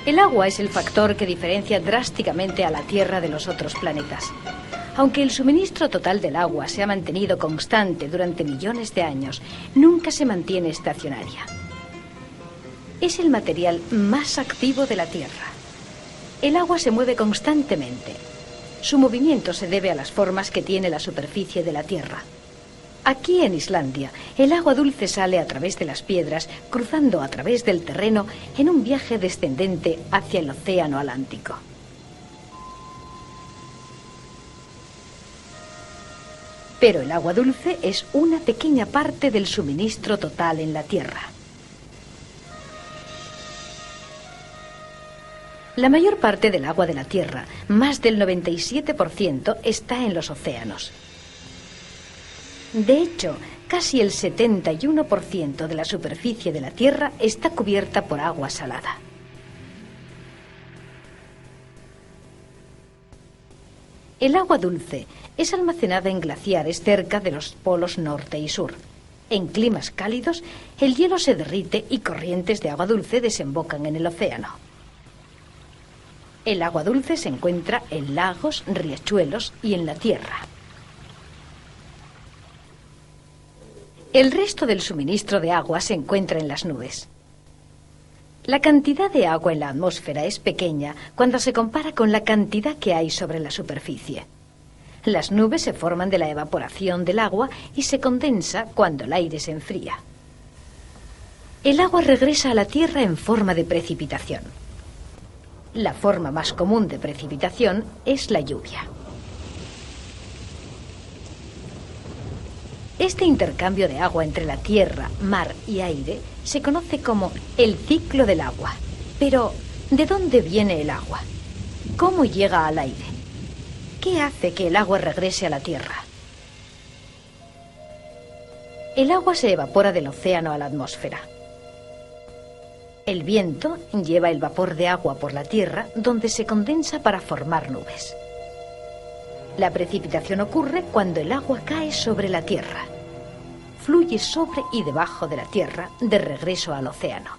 El agua es el factor que diferencia drásticamente a la Tierra de los otros planetas. Aunque el suministro total del agua se ha mantenido constante durante millones de años, nunca se mantiene estacionaria. Es el material más activo de la Tierra. El agua se mueve constantemente. Su movimiento se debe a las formas que tiene la superficie de la Tierra. Aquí en Islandia, el agua dulce sale a través de las piedras, cruzando a través del terreno en un viaje descendente hacia el océano Atlántico. Pero el agua dulce es una pequeña parte del suministro total en la Tierra. La mayor parte del agua de la Tierra, más del 97%, está en los océanos. De hecho, casi el 71% de la superficie de la Tierra está cubierta por agua salada. El agua dulce es almacenada en glaciares cerca de los polos norte y sur. En climas cálidos, el hielo se derrite y corrientes de agua dulce desembocan en el océano. El agua dulce se encuentra en lagos, riachuelos y en la tierra. El resto del suministro de agua se encuentra en las nubes. La cantidad de agua en la atmósfera es pequeña cuando se compara con la cantidad que hay sobre la superficie. Las nubes se forman de la evaporación del agua y se condensa cuando el aire se enfría. El agua regresa a la Tierra en forma de precipitación. La forma más común de precipitación es la lluvia. Este intercambio de agua entre la tierra, mar y aire se conoce como el ciclo del agua. Pero, ¿de dónde viene el agua? ¿Cómo llega al aire? ¿Qué hace que el agua regrese a la tierra? El agua se evapora del océano a la atmósfera. El viento lleva el vapor de agua por la tierra, donde se condensa para formar nubes. La precipitación ocurre cuando el agua cae sobre la tierra. Fluye sobre y debajo de la tierra, de regreso al océano.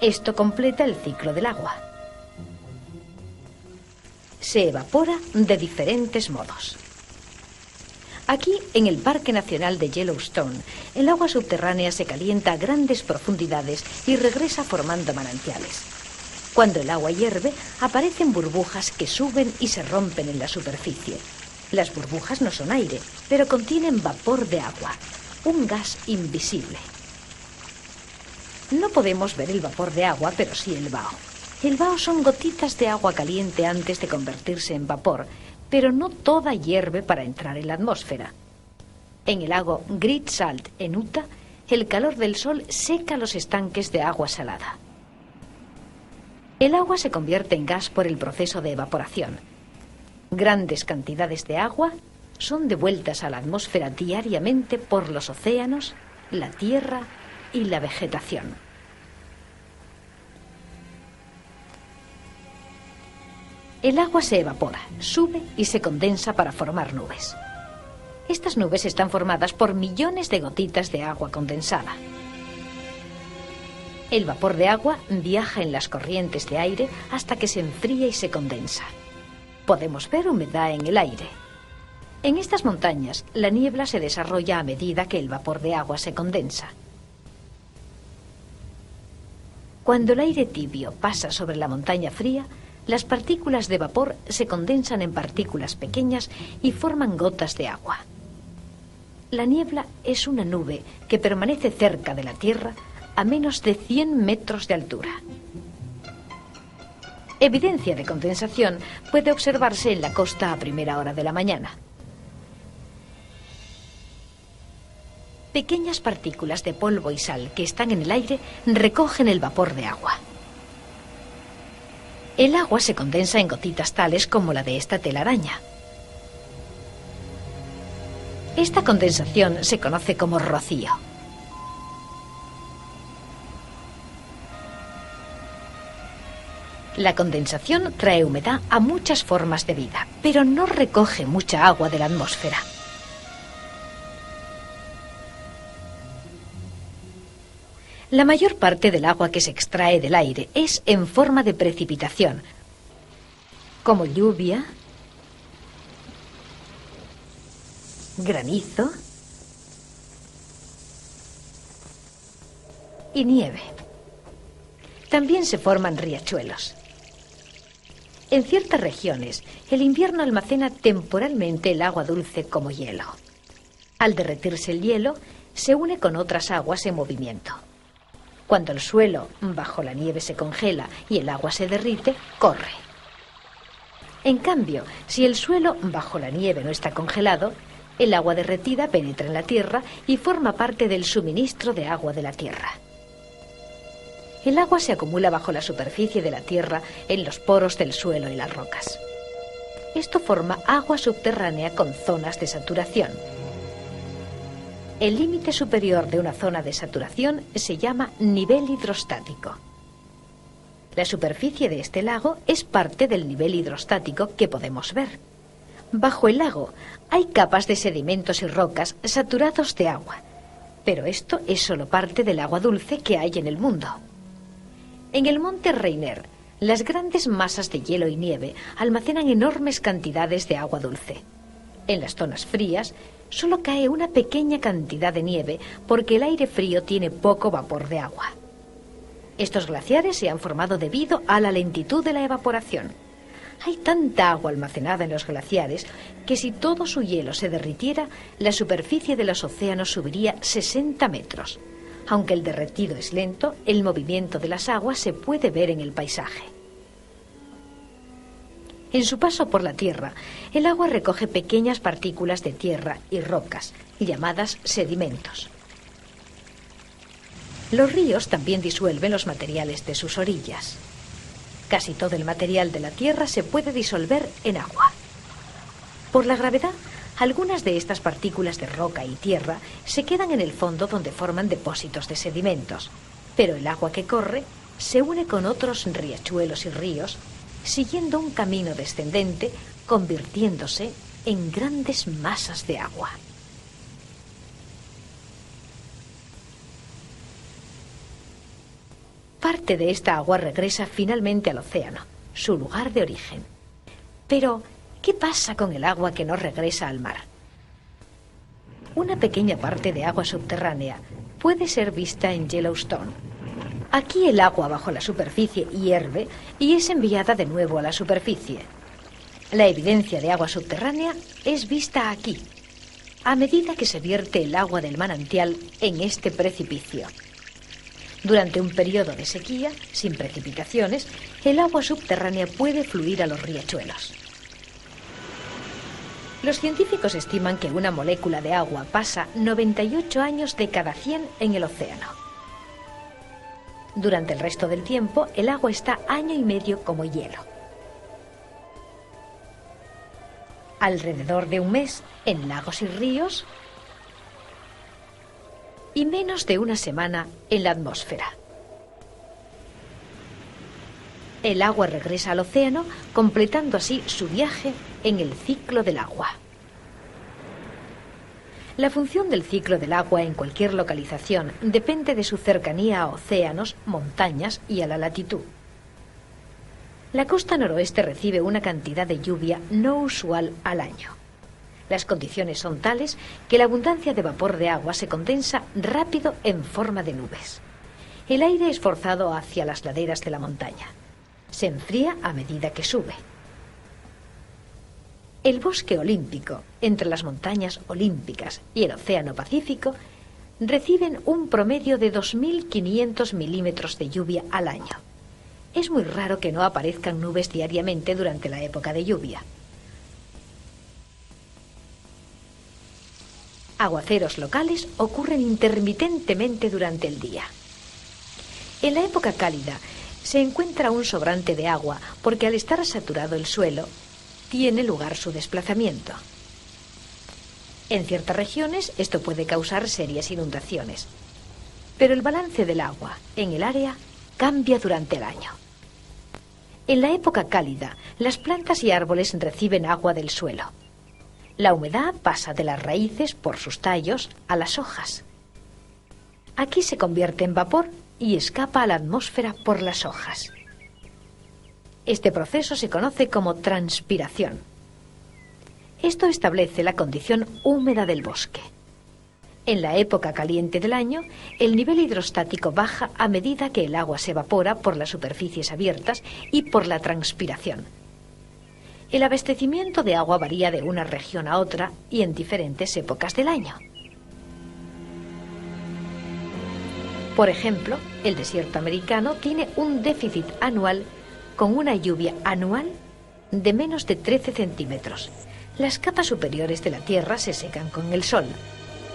Esto completa el ciclo del agua. Se evapora de diferentes modos. Aquí, en el Parque Nacional de Yellowstone, el agua subterránea se calienta a grandes profundidades y regresa formando manantiales. Cuando el agua hierve, aparecen burbujas que suben y se rompen en la superficie. Las burbujas no son aire, pero contienen vapor de agua, un gas invisible. No podemos ver el vapor de agua, pero sí el vaho. El vaho son gotitas de agua caliente antes de convertirse en vapor, pero no toda hierve para entrar en la atmósfera. En el lago Great Salt, en Utah, el calor del sol seca los estanques de agua salada. El agua se convierte en gas por el proceso de evaporación. Grandes cantidades de agua son devueltas a la atmósfera diariamente por los océanos, la tierra y la vegetación. El agua se evapora, sube y se condensa para formar nubes. Estas nubes están formadas por millones de gotitas de agua condensada. El vapor de agua viaja en las corrientes de aire hasta que se enfría y se condensa. Podemos ver humedad en el aire. En estas montañas, la niebla se desarrolla a medida que el vapor de agua se condensa. Cuando el aire tibio pasa sobre la montaña fría, las partículas de vapor se condensan en partículas pequeñas y forman gotas de agua. La niebla es una nube que permanece cerca de la Tierra a menos de 100 metros de altura. Evidencia de condensación puede observarse en la costa a primera hora de la mañana. Pequeñas partículas de polvo y sal que están en el aire recogen el vapor de agua. El agua se condensa en gotitas tales como la de esta telaraña. Esta condensación se conoce como rocío. La condensación trae humedad a muchas formas de vida, pero no recoge mucha agua de la atmósfera. La mayor parte del agua que se extrae del aire es en forma de precipitación, como lluvia, granizo y nieve. También se forman riachuelos. En ciertas regiones, el invierno almacena temporalmente el agua dulce como hielo. Al derretirse el hielo, se une con otras aguas en movimiento. Cuando el suelo bajo la nieve se congela y el agua se derrite, corre. En cambio, si el suelo bajo la nieve no está congelado, el agua derretida penetra en la tierra y forma parte del suministro de agua de la tierra. El agua se acumula bajo la superficie de la tierra en los poros del suelo y las rocas. Esto forma agua subterránea con zonas de saturación. El límite superior de una zona de saturación se llama nivel hidrostático. La superficie de este lago es parte del nivel hidrostático que podemos ver. Bajo el lago hay capas de sedimentos y rocas saturados de agua, pero esto es solo parte del agua dulce que hay en el mundo. En el monte Rainier, las grandes masas de hielo y nieve almacenan enormes cantidades de agua dulce. En las zonas frías, solo cae una pequeña cantidad de nieve porque el aire frío tiene poco vapor de agua. Estos glaciares se han formado debido a la lentitud de la evaporación. Hay tanta agua almacenada en los glaciares que si todo su hielo se derritiera, la superficie de los océanos subiría 60 metros. Aunque el derretido es lento, el movimiento de las aguas se puede ver en el paisaje. En su paso por la tierra, el agua recoge pequeñas partículas de tierra y rocas, llamadas sedimentos. Los ríos también disuelven los materiales de sus orillas. Casi todo el material de la tierra se puede disolver en agua. Por la gravedad, algunas de estas partículas de roca y tierra se quedan en el fondo donde forman depósitos de sedimentos, pero el agua que corre se une con otros riachuelos y ríos, siguiendo un camino descendente, convirtiéndose en grandes masas de agua. Parte de esta agua regresa finalmente al océano, su lugar de origen. Pero, ¿qué pasa con el agua que no regresa al mar? Una pequeña parte de agua subterránea puede ser vista en Yellowstone. Aquí el agua bajo la superficie hierve y es enviada de nuevo a la superficie. La evidencia de agua subterránea es vista aquí, a medida que se vierte el agua del manantial en este precipicio. Durante un periodo de sequía, sin precipitaciones, el agua subterránea puede fluir a los riachuelos. Los científicos estiman que una molécula de agua pasa 98 años de cada 100 en el océano. Durante el resto del tiempo, el agua está año y medio como hielo. Alrededor de un mes en lagos y ríos y menos de una semana en la atmósfera. El agua regresa al océano, completando así su viaje en el ciclo del agua. La función del ciclo del agua en cualquier localización depende de su cercanía a océanos, montañas y a la latitud. La costa noroeste recibe una cantidad de lluvia no usual al año. Las condiciones son tales que la abundancia de vapor de agua se condensa rápido en forma de nubes. El aire es forzado hacia las laderas de la montaña. Se enfría a medida que sube. El bosque olímpico, entre las montañas olímpicas y el océano Pacífico, reciben un promedio de 2.500 milímetros de lluvia al año. Es muy raro que no aparezcan nubes diariamente durante la época de lluvia. Aguaceros locales ocurren intermitentemente durante el día. En la época cálida se encuentra un sobrante de agua porque al estar saturado el suelo, tiene lugar su desplazamiento. En ciertas regiones esto puede causar serias inundaciones, pero el balance del agua en el área cambia durante el año. En la época cálida, las plantas y árboles reciben agua del suelo. La humedad pasa de las raíces por sus tallos a las hojas. Aquí se convierte en vapor y escapa a la atmósfera por las hojas. Este proceso se conoce como transpiración. Esto establece la condición húmeda del bosque. En la época caliente del año, el nivel hidrostático baja a medida que el agua se evapora por las superficies abiertas y por la transpiración. El abastecimiento de agua varía de una región a otra y en diferentes épocas del año. Por ejemplo, el desierto americano tiene un déficit anual con una lluvia anual de menos de 13 centímetros. Las capas superiores de la Tierra se secan con el sol.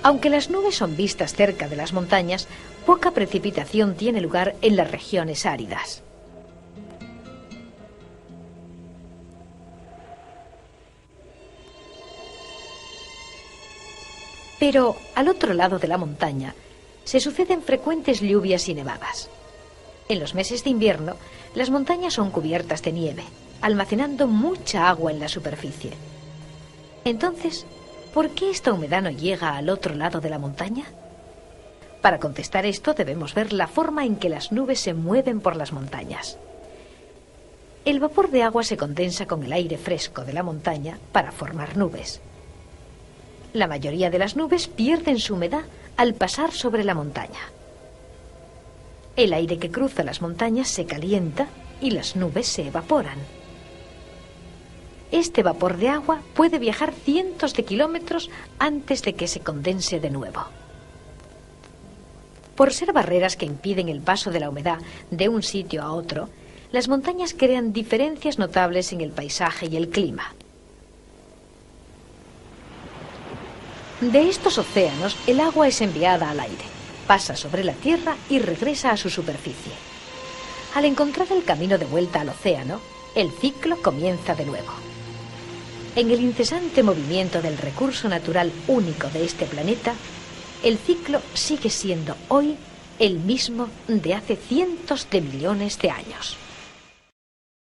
Aunque las nubes son vistas cerca de las montañas, poca precipitación tiene lugar en las regiones áridas. Pero al otro lado de la montaña se suceden frecuentes lluvias y nevadas. En los meses de invierno, las montañas son cubiertas de nieve, almacenando mucha agua en la superficie. Entonces, ¿por qué esta humedad no llega al otro lado de la montaña? Para contestar esto debemos ver la forma en que las nubes se mueven por las montañas. El vapor de agua se condensa con el aire fresco de la montaña para formar nubes. La mayoría de las nubes pierden su humedad al pasar sobre la montaña. El aire que cruza las montañas se calienta y las nubes se evaporan. Este vapor de agua puede viajar cientos de kilómetros antes de que se condense de nuevo. Por ser barreras que impiden el paso de la humedad de un sitio a otro, las montañas crean diferencias notables en el paisaje y el clima. De estos océanos, el agua es enviada al aire, pasa sobre la tierra y regresa a su superficie. Al encontrar el camino de vuelta al océano, el ciclo comienza de nuevo. En el incesante movimiento del recurso natural único de este planeta, el ciclo sigue siendo hoy el mismo de hace cientos de millones de años.